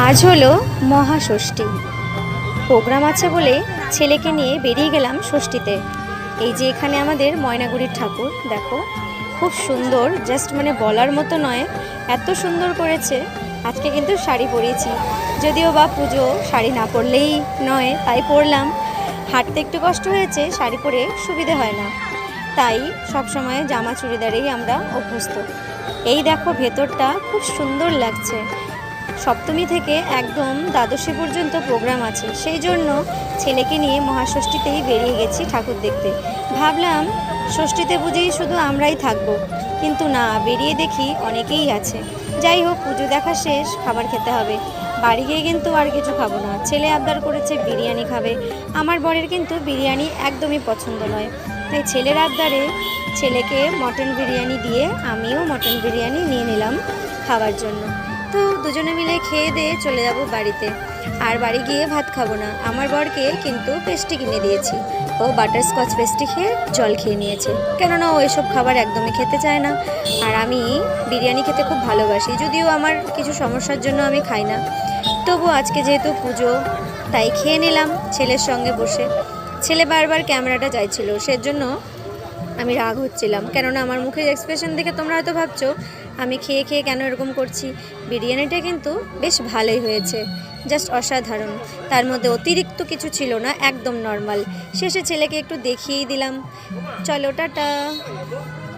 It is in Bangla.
আজ হলো মহাষষ্ঠী। প্রোগ্রাম আছে বলে ছেলেকে নিয়ে বেরিয়ে গেলাম ষষ্ঠীতে। এই যে এখানে আমাদের ময়নাগুড়ির ঠাকুর দেখো, খুব সুন্দর, জাস্ট মানে বলার মতো নয়, এত সুন্দর করেছে। আজকে কিন্তু শাড়ি পরিয়েছি, যদিও বা পুজো শাড়ি না পরলেই নয়, তাই পরলাম। হাঁটতে একটু কষ্ট হয়েছে, শাড়ি পরে সুবিধে হয় না, তাই সবসময় জামা চুড়িদারেই আমরা অভ্যস্ত। এই দেখো ভেতরটা খুব সুন্দর লাগছে। সপ্তমী থেকে একদম দ্বাদশী পর্যন্ত প্রোগ্রাম আছে, সেই জন্য ছেলেকে নিয়ে মহাষষ্ঠীতেই বেরিয়ে গেছি ঠাকুর দেখতে। ভাবলাম ষষ্ঠীতে বুঝেই শুধু আমরাই থাকবো, কিন্তু না, বেরিয়ে দেখি অনেকেই আছে। যাই হোক, পুজো দেখা শেষ, খাবার খেতে হবে। বাড়ি গিয়ে কিন্তু আর কিছু খাবো না। ছেলে আবদার করেছে বিরিয়ানি খাবে। আমার বরের কিন্তু বিরিয়ানি একদমই পছন্দ নয়, তাই ছেলের আবদারে ছেলেকে মটন বিরিয়ানি দিয়ে আমিও মটন বিরিয়ানি নিয়ে নিলাম খাওয়ার জন্য। তো দুজনে মিলে খেয়ে দিয়ে চলে যাব বাড়িতে। আর বাড়ি গিয়ে ভাত খাবো না, আমার বরকে কিন্তু পেস্ট্রি কিনে দিয়েছি। ও বাটারস্কচ পেস্ট্রি খেয়ে জল খেয়ে নিয়েছে, কেননা ও এসব খাবার একদমই খেতে চায় না। আর আমি বিরিয়ানি খেতে খুব ভালোবাসি, যদিও আমার কিছু সমস্যার জন্য আমি খাই না। তবু আজকে যেহেতু পুজো, তাই খেয়ে নিলাম ছেলের সঙ্গে বসে। ছেলে বারবার ক্যামেরাটা চাইছিল, সেজন্য আমি রাগ হচ্ছিলাম, কেননা আমার মুখের এক্সপ্রেশন দেখে তোমরা হয়তো ভাবছো আমি খেয়ে খেয়ে কেন এরকম করছি। বিরিয়ানিটা কিন্তু বেশ ভালোই হয়েছে, জাস্ট অসাধারণ। তার মধ্যে অতিরিক্ত কিছু ছিল না, একদম নর্মাল। শেষে ছেলেকে একটু দেখিয়েই দিলাম। চলো, টাটা।